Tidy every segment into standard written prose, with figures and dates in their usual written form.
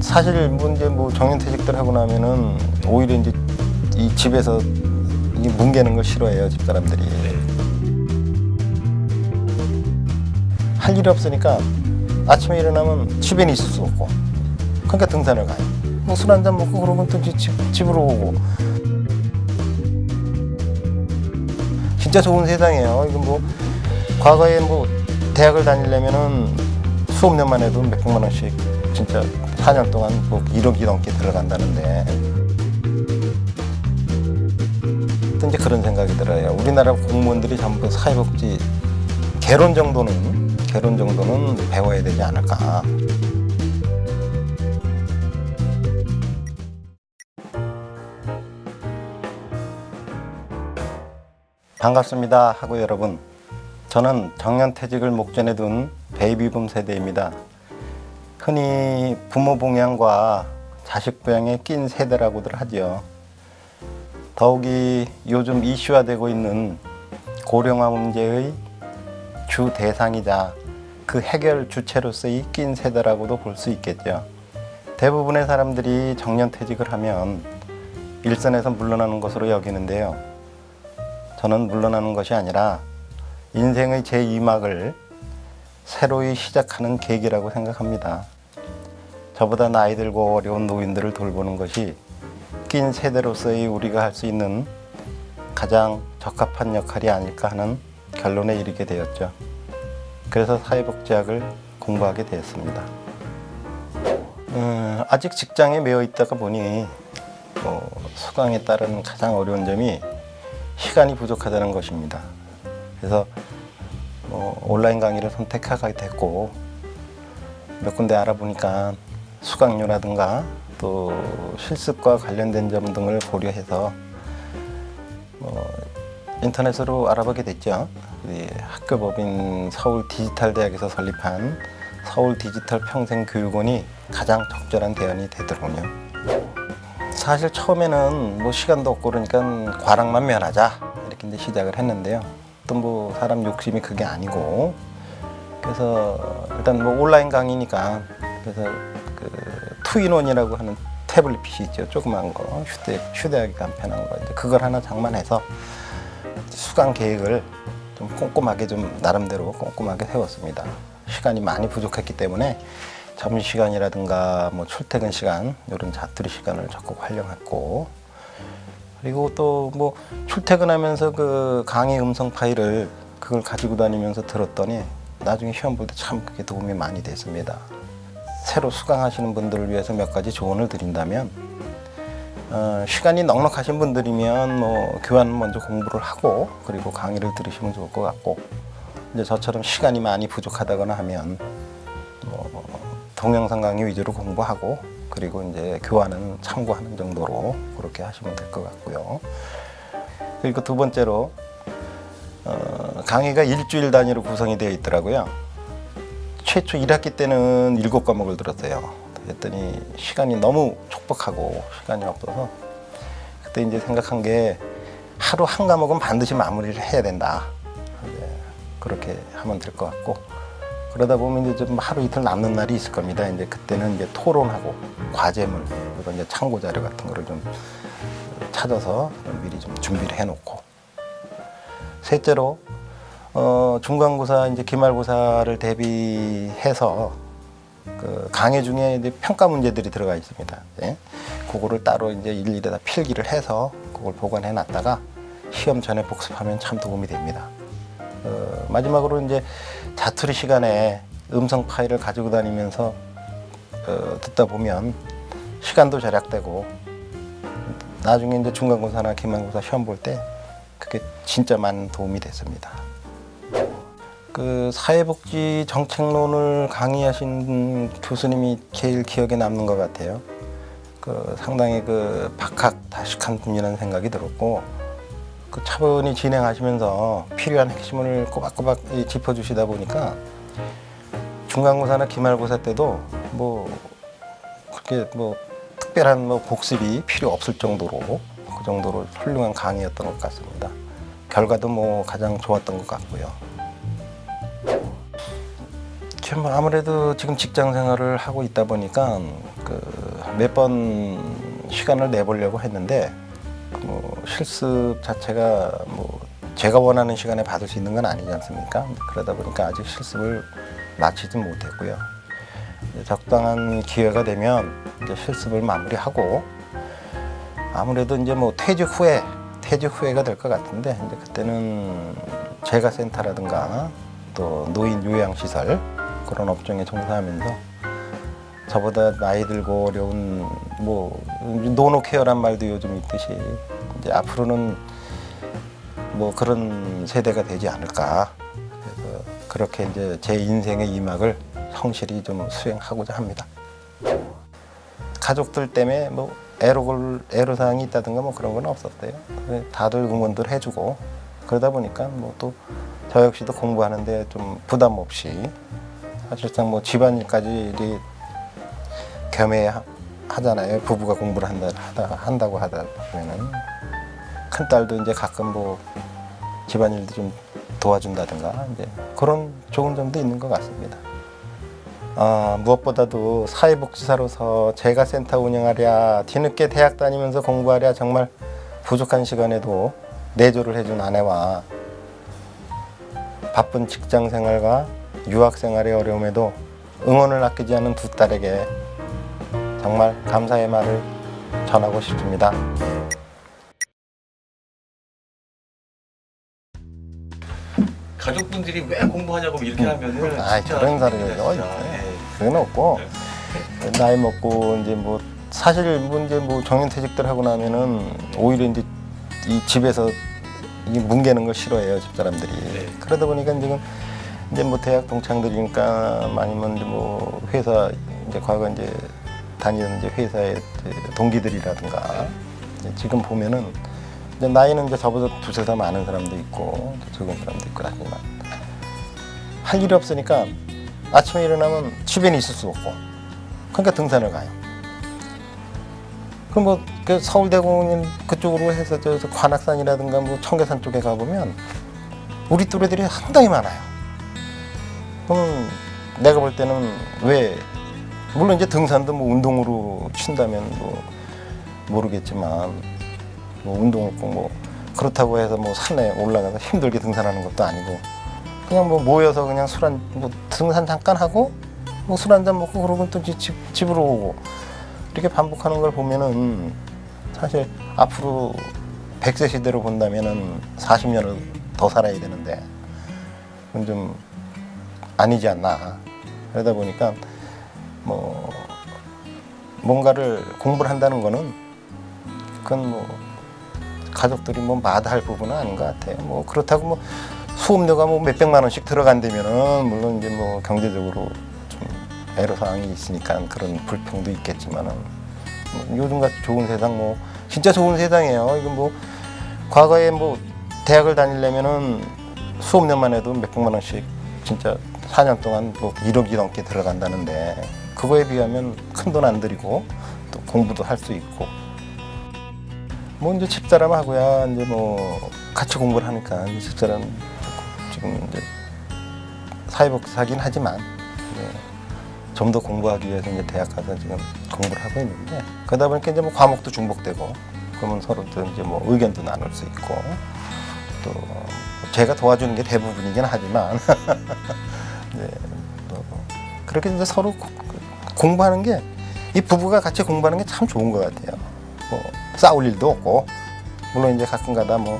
사실 이제 정년퇴직들 하고 나면은 오히려 이제 이 집에서 이 뭉개는 걸 싫어해요, 집사람들이. 할 일이 없으니까 아침에 일어나면 집에는 있을 수 없고, 그러니까 등산을 가요. 술 한잔 먹고 그러면 또 집으로 오고. 진짜 좋은 세상이에요. 이거 과거에 대학을 다니려면은 수업 년만 해도 몇백만 원씩 진짜 4년 동안 1억이 넘게 들어간다는데, 또 이제 그런 생각이 들어요. 우리나라 공무원들이 전부 사회복지 개론 정도는 배워야 되지 않을까. 반갑습니다 하고 여러분, 저는 정년퇴직을 목전에 둔 베이비붐 세대입니다. 흔히 부모 봉양과 자식 부양에 낀 세대라고들 하죠. 더욱이 요즘 이슈화되고 있는 고령화 문제의 주 대상이자 그 해결 주체로서의 낀 세대라고도 볼 수 있겠죠. 대부분의 사람들이 정년퇴직을 하면 일선에서 물러나는 것으로 여기는데요. 저는 물러나는 것이 아니라 인생의 제2막을 새로이 시작하는 계기라고 생각합니다. 저보다 나이 들고 어려운 노인들을 돌보는 것이 낀 세대로서의 우리가 할 수 있는 가장 적합한 역할이 아닐까 하는 결론에 이르게 되었죠. 그래서 사회복지학을 공부하게 되었습니다. 아직 직장에 매여 있다가 보니 수강에 따른 가장 어려운 점이 시간이 부족하다는 것입니다. 그래서 온라인 강의를 선택하게 됐고, 몇 군데 알아보니까 수강료라든가 또 실습과 관련된 점 등을 고려해서 인터넷으로 알아보게 됐죠. 학교법인 서울디지털대학에서 설립한 서울디지털평생교육원이 가장 적절한 대안이 되더군요. 사실 처음에는 시간도 없고 그러니까 과락만 면하자 이렇게 이제 시작을 했는데요. 또 사람 욕심이 그게 아니고, 그래서 일단 온라인 강의니까, 그래서 투인원이라고 하는 태블릿 PC 있죠. 조그만 거, 휴대하기 간편한 거, 이제 그걸 하나 장만해서 수강 계획을 좀 꼼꼼하게, 좀 나름대로 꼼꼼하게 세웠습니다. 시간이 많이 부족했기 때문에 점심시간이라든가 출퇴근 시간, 이런 자투리 시간을 적극 활용했고, 그리고 또 출퇴근하면서 그 강의 음성 파일을 그걸 가지고 다니면서 들었더니 나중에 시험 볼 때 참 그게 도움이 많이 됐습니다. 새로 수강하시는 분들을 위해서 몇 가지 조언을 드린다면, 시간이 넉넉하신 분들이면 교환 먼저 공부를 하고 그리고 강의를 들으시면 좋을 것 같고, 이제 저처럼 시간이 많이 부족하다거나 하면 동영상 강의 위주로 공부하고 그리고 이제 교환은 참고하는 정도로 그렇게 하시면 될 것 같고요. 그리고 두 번째로 강의가 일주일 단위로 구성이 되어 있더라고요. 최초 1학기 때는 7과목을 들었어요. 그랬더니 시간이 너무 촉박하고 시간이 없어서 그때 이제 생각한 게 하루 한 과목은 반드시 마무리를 해야 된다. 그렇게 하면 될 것 같고, 그러다 보면 이제 좀 하루 이틀 남는 날이 있을 겁니다. 이제 그때는 이제 토론하고 과제물, 그리고 이제 참고 자료 같은 거를 좀 찾아서 미리 좀 준비를 해놓고, 셋째로 중간고사, 이제 기말고사를 대비해서 그 강의 중에 이제 평가 문제들이 들어가 있습니다. 네. 그거를 따로 이제 일일이 다 필기를 해서 그걸 보관해 놨다가 시험 전에 복습하면 참 도움이 됩니다. 마지막으로 이제 자투리 시간에 음성 파일을 가지고 다니면서 듣다 보면 시간도 절약되고, 나중에 이제 중간고사나 기말고사 시험 볼 때 그게 진짜 많은 도움이 됐습니다. 그 사회복지 정책론을 강의하신 교수님이 제일 기억에 남는 것 같아요. 상당히 박학다식한 분이라는 생각이 들었고, 차분히 진행하시면서 필요한 핵심을 꼬박꼬박 짚어주시다 보니까 중간고사나 기말고사 때도 그렇게 특별한 복습이 필요 없을 정도로, 그 정도로 훌륭한 강의였던 것 같습니다. 결과도 가장 좋았던 것 같고요. 뭐 아무래도 지금 직장 생활을 하고 있다 보니까 몇 번 시간을 내보려고 했는데 뭐 실습 자체가 뭐 제가 원하는 시간에 받을 수 있는 건 아니지 않습니까? 그러다 보니까 아직 실습을 마치지 못했고요. 적당한 기회가 되면 이제 실습을 마무리하고 아무래도 이제 뭐 퇴직 후회가 될 것 같은데 이제 그때는 재가센터라든가 또 노인 요양시설 그런 업종에 종사하면서 저보다 나이 들고 어려운 뭐 노노케어란 말도 요즘 있듯이 이제 앞으로는 뭐 그런 세대가 되지 않을까. 그래서 그렇게 이제 제 인생의 2막을 성실히 좀 수행하고자 합니다. 가족들 때문에 뭐 애로사항이 있다든가 뭐 그런 건 없었어요. 다들 응원들 해주고 그러다 보니까 뭐 또 저 역시도 공부하는데 좀 부담 없이 사실상 뭐 집안일까지 겸해하잖아요. 부부가 공부를 한다고 하다 보면은 큰 딸도 이제 가끔 뭐 집안일도 좀 도와준다든가 이제 그런 좋은 점도 있는 것 같습니다. 무엇보다도 사회복지사로서 재가센터 운영하랴 뒤늦게 대학 다니면서 공부하랴 정말 부족한 시간에도 내조를 해준 아내와 바쁜 직장 생활과 유학 생활의 어려움에도 응원을 아끼지 않은 두 딸에게 정말 감사의 말을 전하고 싶습니다. 가족분들이 왜 공부하냐고 이렇게 하면은 그런 사람이 그건 없고 나이 먹고 이제 뭐 사실 이제 뭐 정년퇴직들 하고 나면은 오히려 이제 이 집에서 이 뭉개는 걸 싫어해요 집사람들이. 네. 그러다 보니까 지금 이제 뭐 대학 동창들이니까 아니면 이제 뭐 회사 이제 과거 이제 다니던 이제 회사의 동기들이라든가 이제 지금 보면은 이제 나이는 이제 저보다 두세 살 많은 사람도 있고 적은 사람도 있고 하지만 할 일이 없으니까 아침에 일어나면 집에는 있을 수 없고 그러니까 등산을 가요. 그럼 뭐 그 서울대공원 그쪽으로 해서 저 관악산이라든가 뭐 청계산 쪽에 가보면 우리 또래들이 상당히 많아요. 그러면 내가 볼 때는 왜 물론 이제 등산도 뭐 운동으로 친다면 뭐 모르겠지만 뭐 운동을 꼭 뭐 그렇다고 해서 뭐 산에 올라가서 힘들게 등산하는 것도 아니고 그냥 뭐 모여서 그냥 뭐 등산 잠깐 하고 뭐 술 한잔 먹고 그러고 또 집으로 오고 이렇게 반복하는 걸 보면은 사실 앞으로 100세 시대로 본다면은 40년을 더 살아야 되는데 그건 좀 아니지 않나. 그러다 보니까 뭐 뭔가를 공부를 한다는 거는 그건 뭐 가족들이 뭐 마다할 부분은 아닌 것 같아요. 뭐 그렇다고 뭐 수업료가 뭐 몇백만 원씩 들어간다면은 물론 이제 뭐 경제적으로 좀 애로사항이 있으니까 그런 불평도 있겠지만은 뭐 요즘같이 좋은 세상 뭐 진짜 좋은 세상이에요. 이거 뭐 과거에 뭐 대학을 다니려면은 수업료만 해도 몇백만 원씩 진짜 4년 동안 뭐 1억이 넘게 들어간다는데 그거에 비하면 큰 돈 안 들이고 또 공부도 할 수 있고 뭐 이제 집사람하고야 이제 뭐 같이 공부를 하니까 이제 집사람 지금 이제 사회복지사긴 하지만 좀 더 공부하기 위해서 이제 대학 가서 지금 공부를 하고 있는데 그러다 보니까 이제 뭐 과목도 중복되고 그러면 서로 또 이제 뭐 의견도 나눌 수 있고 또 제가 도와주는 게 대부분이긴 하지만 네, 또 그렇게 이제 서로 공부하는 게 이 부부가 같이 공부하는 게 참 좋은 것 같아요. 뭐 싸울 일도 없고 물론 이제 가끔가다 뭐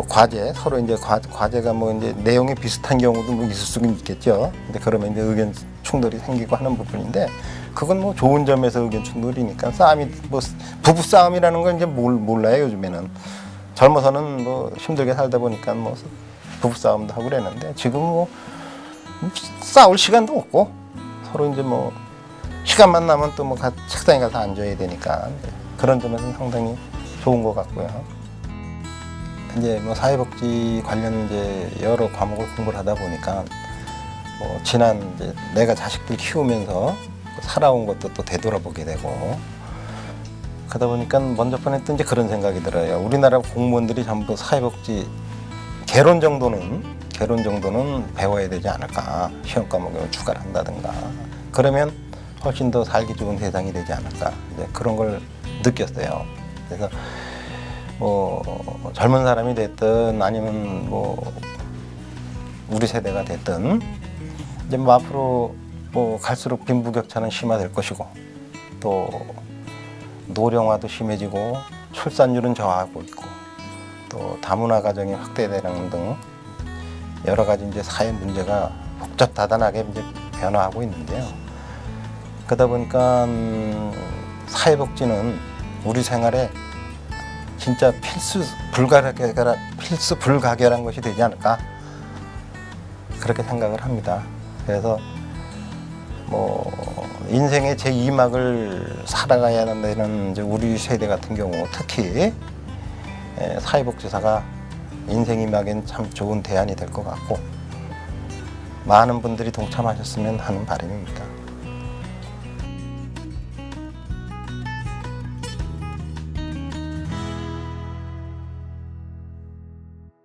과제 서로 이제 과제가 뭐 이제 내용이 비슷한 경우도 뭐 있을 수는 있겠죠. 근데 그러면 이제 의견 충돌이 생기고 하는 부분인데 그건 뭐 좋은 점에서 의견 충돌이니까 싸움이 뭐 부부 싸움이라는 건 이제 몰라요 요즘에는. 젊어서는 뭐 힘들게 살다 보니까 뭐 부부 싸움도 하고 그랬는데 지금 뭐 싸울 시간도 없고 서로 이제 뭐 시간만 나면 또 뭐 책상에 가서 앉아야 되니까 그런 점에서 상당히 좋은 것 같고요. 이제 뭐 사회복지 관련 이제 여러 과목을 공부를 하다 보니까 뭐 지난 이제 내가 자식들 키우면서 살아온 것도 또 되돌아보게 되고 그러다 보니까 먼저 번에 또 이제 그런 생각이 들어요. 우리나라 공무원들이 전부 사회복지 개론 정도는 결혼 정도는 배워야 되지 않을까. 시험 과목을 추가를 한다든가. 그러면 훨씬 더 살기 좋은 세상이 되지 않을까. 이제 그런 걸 느꼈어요. 그래서 뭐 젊은 사람이 됐든 아니면 뭐 우리 세대가 됐든 이제 뭐 앞으로 뭐 갈수록 빈부격차는 심화될 것이고 또 노령화도 심해지고 출산율은 저하하고 있고 또 다문화 가정이 확대되는 등 여러 가지 이제 사회 문제가 복잡다단하게 이제 변화하고 있는데요. 그러다 보니까 사회복지는 우리 생활에 진짜 필수 불가결한 것이 되지 않을까 그렇게 생각을 합니다. 그래서 뭐 인생의 제2막을 살아가야 하는 이제 우리 세대 같은 경우 특히 사회복지사가 인생 2막엔 참 좋은 대안이 될 것 같고 많은 분들이 동참하셨으면 하는 바람입니다.